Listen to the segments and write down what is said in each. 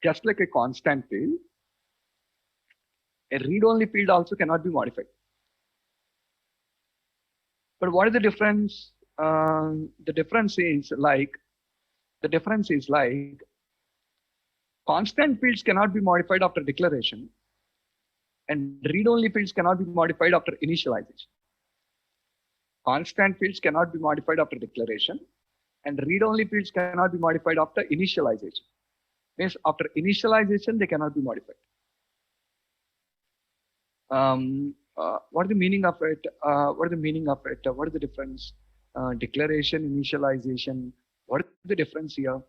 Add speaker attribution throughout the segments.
Speaker 1: just like a constant field, a read-only field also cannot be modified. But what is the difference? The difference is constant fields cannot be modified after declaration, and read-only fields cannot be modified after initialization. Constant fields cannot be modified after declaration, and read-only fields cannot be modified after initialization. Means after initialization, they cannot be modified. What is the meaning of it? What is the meaning of it? What is the difference? Declaration, initialization. What is the difference here?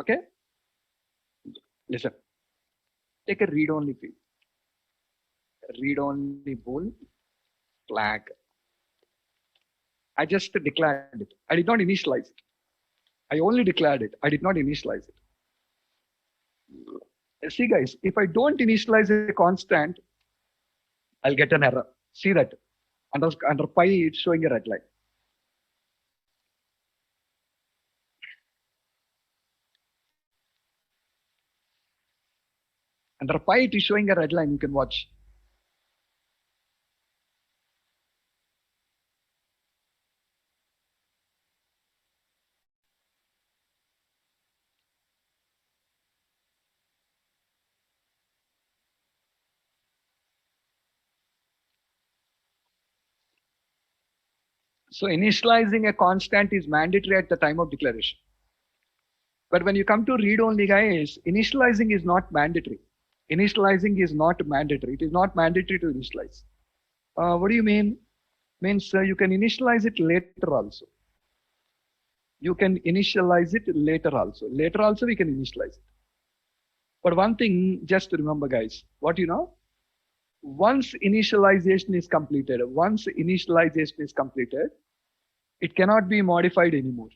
Speaker 1: Okay. Listen. Take a read-only field. Read-only bool flag. I just declared it. I did not initialize it. I only declared it. I did not initialize it. See guys, if I don't initialize a constant, I'll get an error. See that? Under pi, it's showing a red line. Under pi, it is showing a red line. You can watch. So initializing a constant is mandatory at the time of declaration. But when you come to read-only guys, initializing is not mandatory. Initializing is not mandatory. It is not mandatory to initialize. What do you mean? Means you can initialize it later also. You can initialize it later also. Later also we can initialize it. But one thing, just remember guys, what you know? Once initialization is completed, it cannot be modified anymore.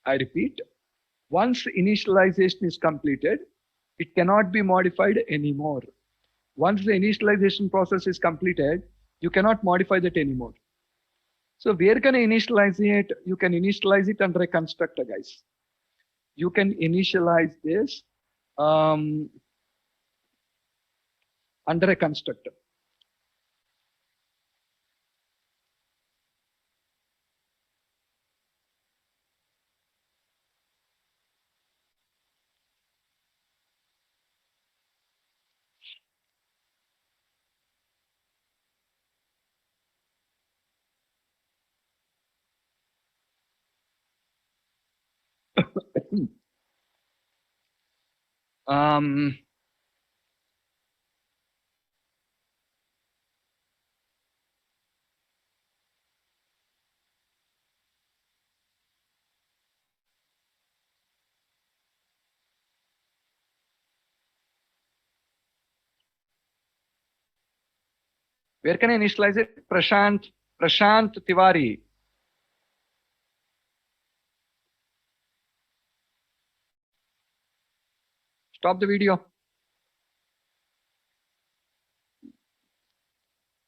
Speaker 1: I repeat, once initialization is completed, it cannot be modified anymore. Once the initialization process is completed, you cannot modify that anymore. So where can I initialize it? You can initialize it under a constructor, guys. You can initialize this under a constructor. um, where can I initialize it? Prashant Tiwari. Stop the video.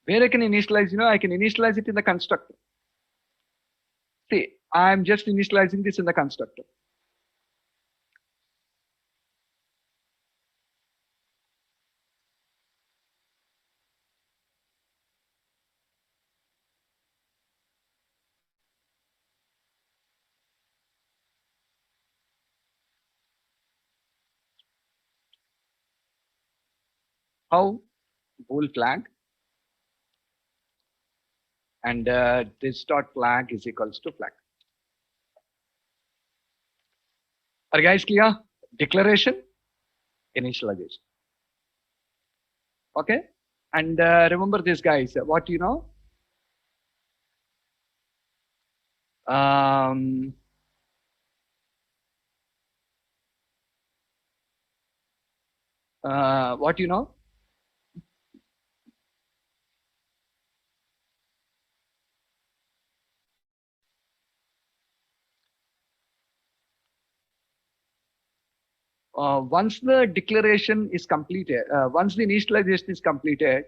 Speaker 1: Where I can initialize, I can initialize it in the constructor. See, I'm just initializing this in the constructor. How? Bool flag. And this dot flag is equals to flag. Are guys clear? Declaration, initialization. Okay. And remember this, guys. What you know? What you know? once the declaration is completed, once the initialization is completed,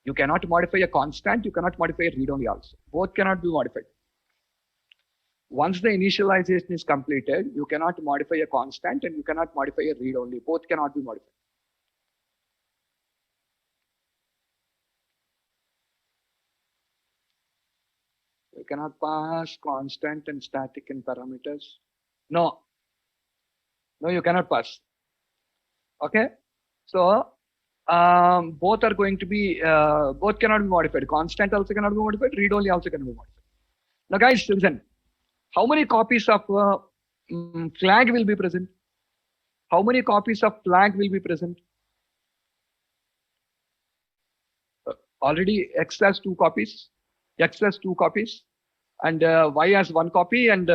Speaker 1: you cannot modify a constant, you cannot modify a read-only also. Both cannot be modified. Once the initialization is completed, you cannot modify a constant and you cannot modify a read-only. Both cannot be modified. You cannot pass constant and static in parameters. No, no, you cannot pass. Okay, so both are going to be, both cannot be modified. Constant also cannot be modified. Read-only also cannot be modified. Now, guys, listen. How many copies of flag will be present? How many copies of flag will be present? Already X has 2 copies. X has 2 copies, and Y has 1 copy, and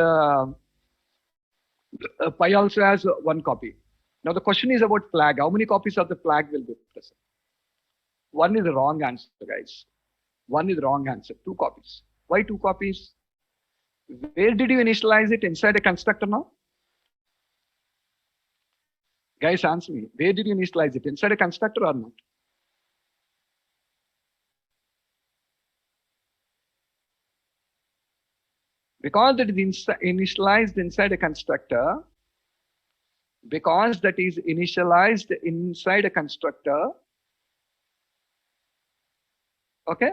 Speaker 1: Pi also has 1 copy. Now the question is about flag. How many copies of the flag will be present? One is the wrong answer, guys. One is the wrong answer. 2 copies. Why 2 copies? Where did you initialize it? Inside a constructor now? Guys, answer me. Where did you initialize it? Inside a constructor or not? Because that is initialized inside a constructor, because that is initialized inside a constructor, okay,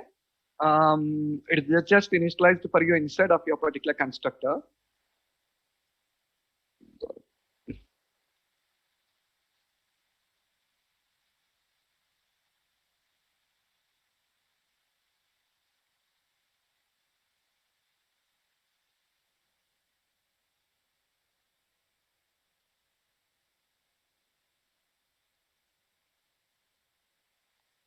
Speaker 1: it is just initialized for you inside of your particular constructor.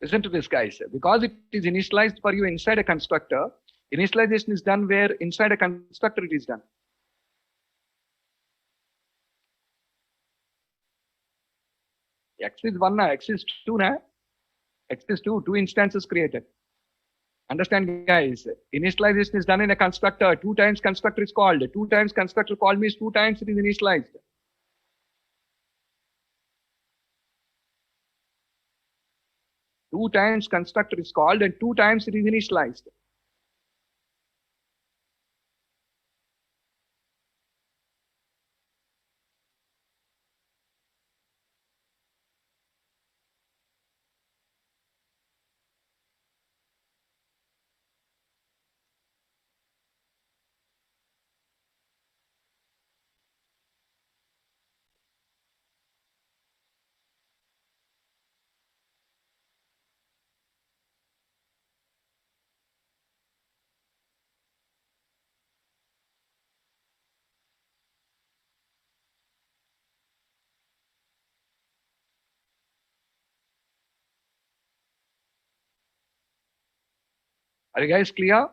Speaker 1: Listen to this, guys. Because it is initialized for you inside a constructor, initialization is done where inside a constructor it is done. X is 1, X is 2, X is 2, 2 instances created. Understand, guys, initialization is done in a constructor. 2 times constructor is called. 2 times constructor called means 2 times it is initialized. 2 times constructor is called and 2 times it is initialized. Are you guys clear?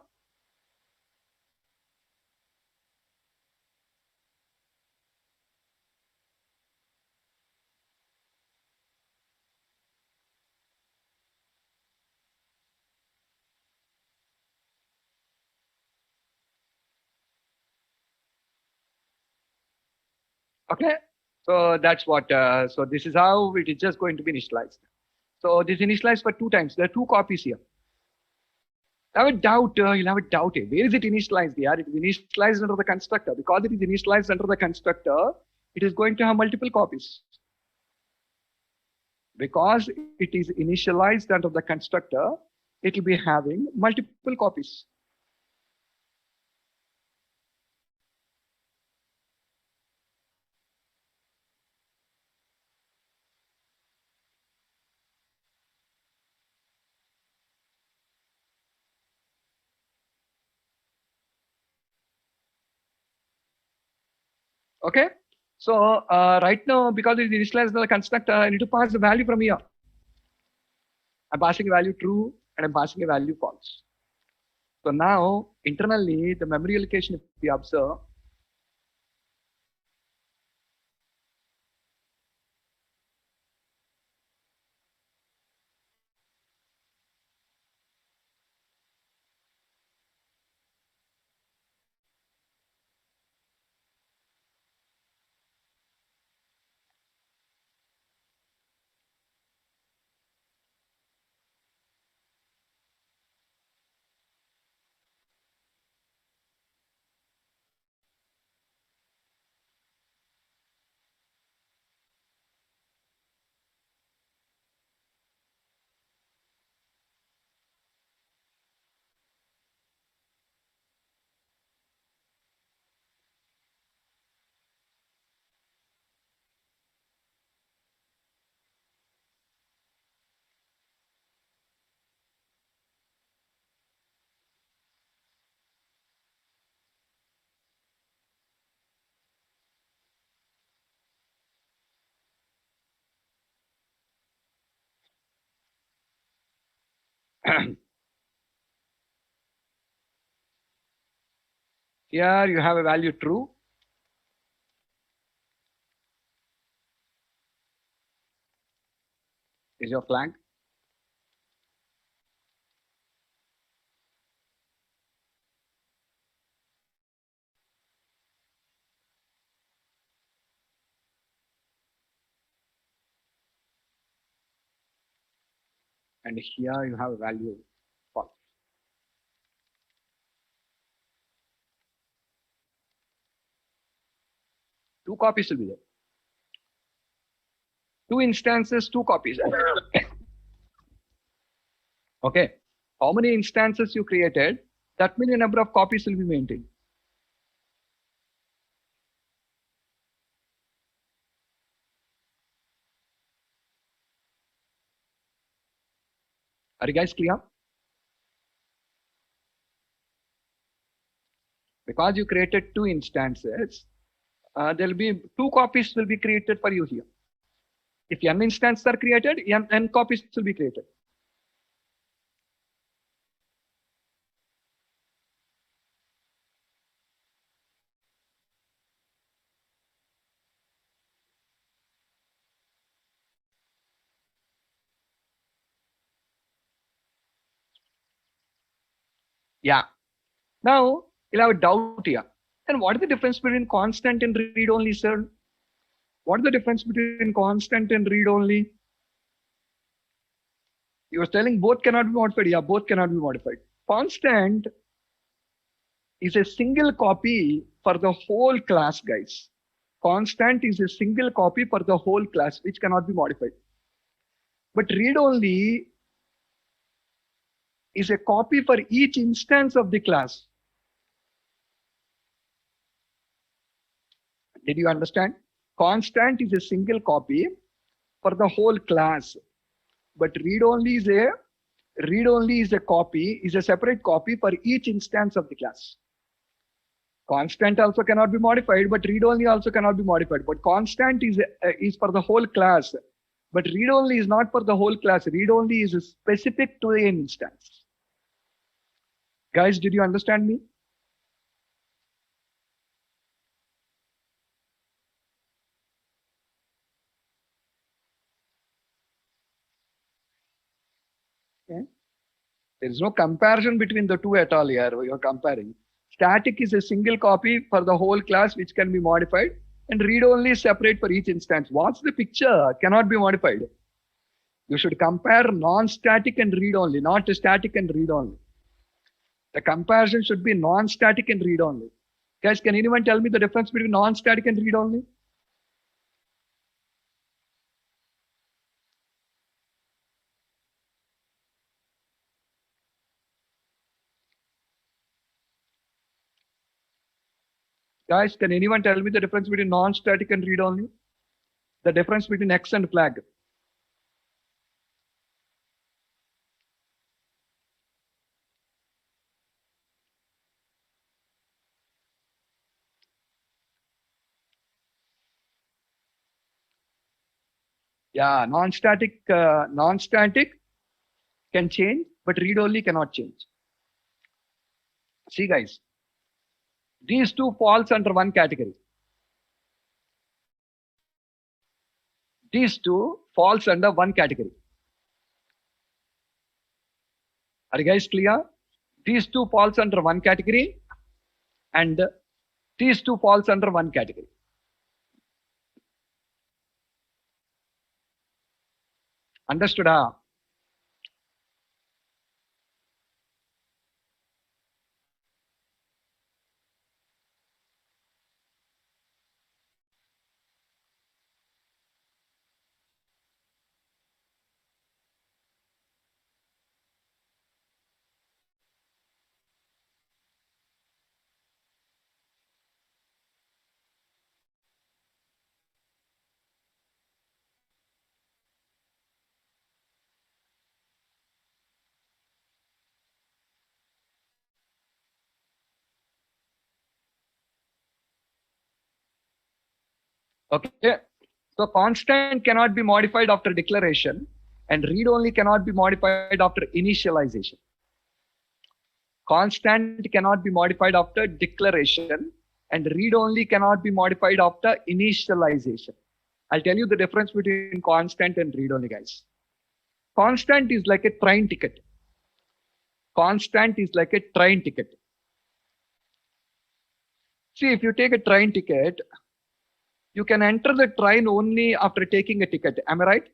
Speaker 1: Okay, so that's what, so this is how it is just going to be initialized. So this initialized for 2 times. There are 2 copies here. I have a doubt, you'll have a doubt here. Where is it initialized here? It is initialized under the constructor. Because it is initialized under the constructor, it is going to have multiple copies. Because it is initialized under the constructor, it will be having multiple copies. Okay, so right now, because it is initialized under the constructor, I need to pass the value from here. I'm passing a value true and I'm passing a value false. So now internally, the memory allocation, if we observe, Here you have a value true. Is your flag. And here you have a value false. Two copies will be there. Two instances, two copies. Okay. How many instances you created, that many number of copies will be maintained. Are you guys clear? Because you created two instances, there will be two copies will be created for you here. If n instances are created, n copies will be created. Yeah. Now you'll have a doubt here. And what is the difference between constant and read only, sir? What is the difference between constant and read only? You were telling both cannot be modified. Yeah, both cannot be modified. Constant is a single copy for the whole class, guys. Constant is a single copy for the whole class, which cannot be modified. But read only is a copy for each instance of the class. Did you understand? Constant is a single copy for the whole class, but read only is a copy, is a separate copy for each instance of the class. Constant also cannot be modified, but read only also cannot be modified. But constant is for the whole class, but read only is not for the whole class. Read only is specific to an instance. Guys, did you understand me? Okay. There is no comparison between the two at all here. You're comparing. Static is a single copy for the whole class which can be modified, and read only is separate for each instance. What's the picture? Cannot be modified. You should compare non-static and read only, not static and read only. The comparison should be non-static and read only. Guys, can anyone tell me the difference between non-static and read only? Guys, can anyone tell me the difference between non-static and read only? The difference between X and flag. Yeah, non-static can change, but read only cannot change. See, guys, these two falls under one category. These two falls under one category. Are you guys clear? These two falls under one category, and these two falls under one category. Understood? Okay. So constant cannot be modified after declaration, and read only cannot be modified after initialization. Constant cannot be modified after declaration, and read only cannot be modified after initialization. I'll tell you the difference between constant and read only, guys. Constant is like a train ticket. Constant is like a train ticket. See, if you take a train ticket, you can enter the train only after taking a ticket. Am I right?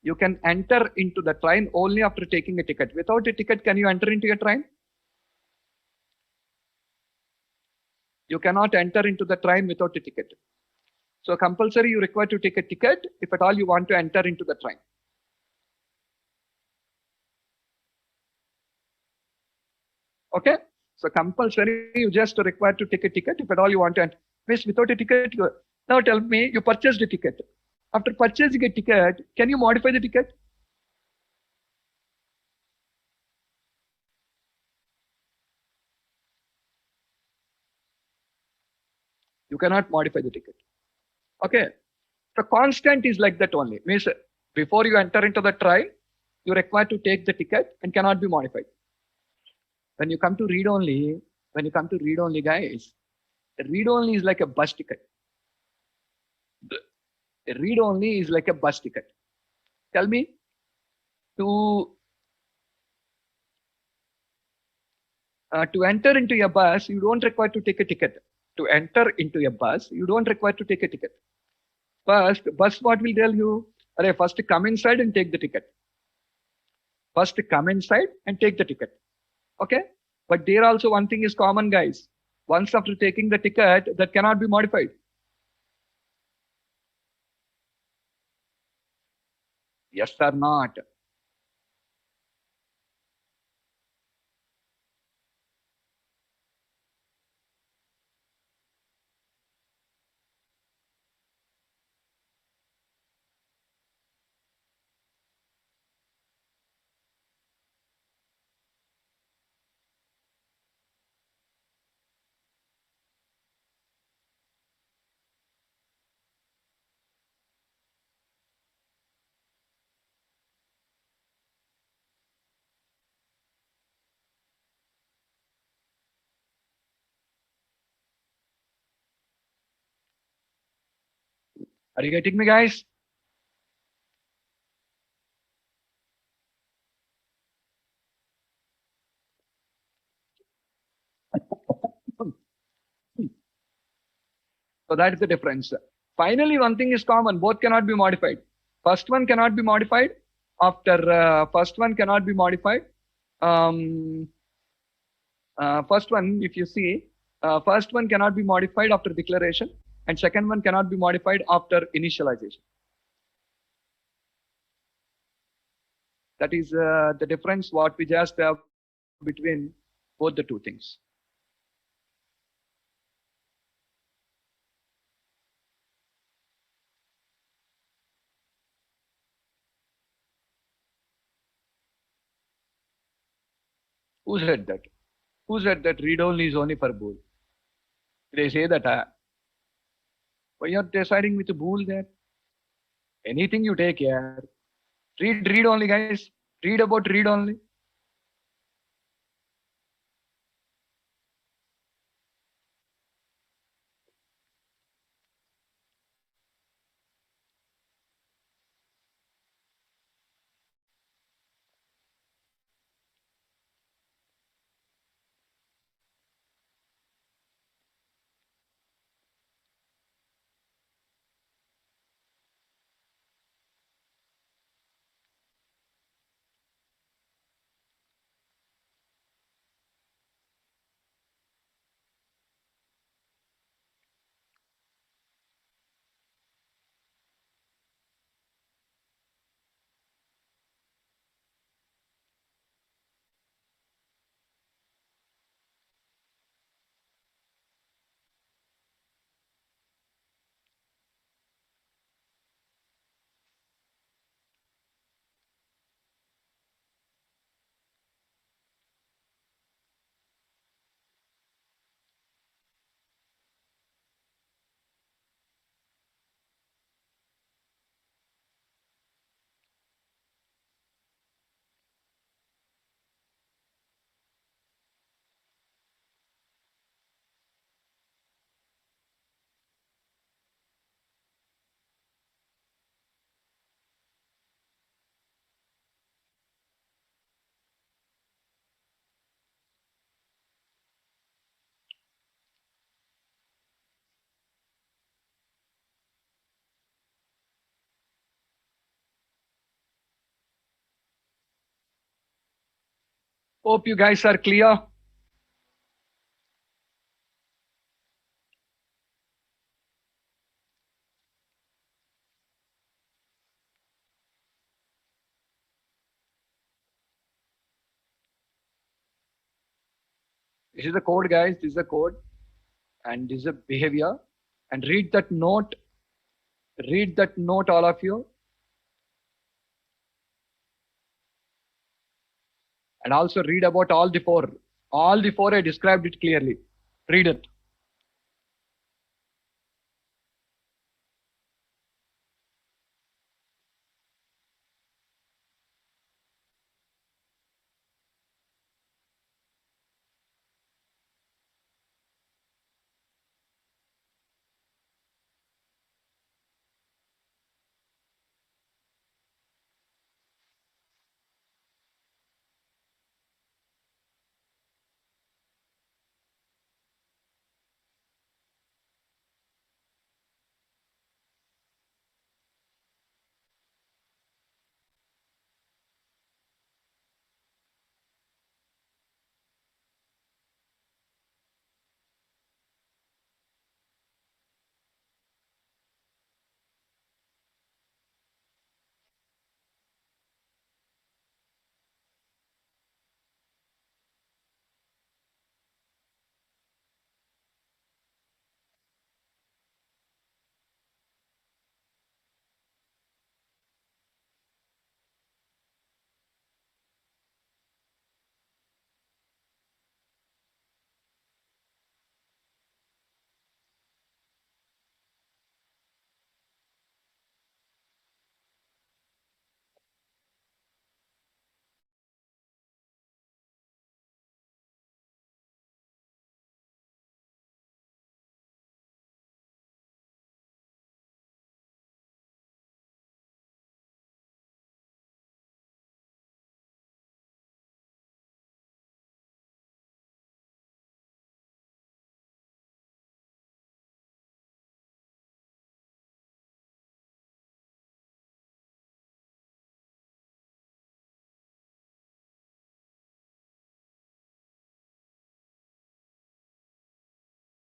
Speaker 1: You can enter into the train only after taking a ticket. Without a ticket, can you enter into a train? You cannot enter into the train without a ticket. So compulsory, you require to take a ticket if at all you want to enter into the train. Okay? So compulsory, you just require to take a ticket if at all you want to enter. Miss, without a ticket, now tell me, you purchased a ticket. After purchasing a ticket, can you modify the ticket? You cannot modify the ticket. Okay. The constant is like that only. Means before you enter into the train, you require to take the ticket and cannot be modified. When you come to read only, guys, read only is like a bus ticket. Read only is like a bus ticket. Tell me, to enter into a bus, you don't require to take a ticket. To enter into a bus, you don't require to take a ticket. First, bus what will tell you? First come inside and take the ticket. First come inside and take the ticket. Okay? But there also one thing is common, guys. Once after taking the ticket, that cannot be modified. Yes or not? Are you getting me, guys? So that is the difference. Finally, one thing is common. Both cannot be modified. First one cannot be modified. After first one cannot be modified. Um, First one, if you see, first one cannot be modified after declaration, and second one cannot be modified after initialization. That is the difference what we just have between both the two things. Who said that? Who said that read only is only for bull? They say that. Why you're deciding with a bull there? Anything you take here. Read only, guys. Read about read only. Hope you guys are clear. This is the code, guys. This is the code, and this is a behavior. And read that note. Read that note, all of you. And also read about all the four. All the four, I described it clearly. Read it.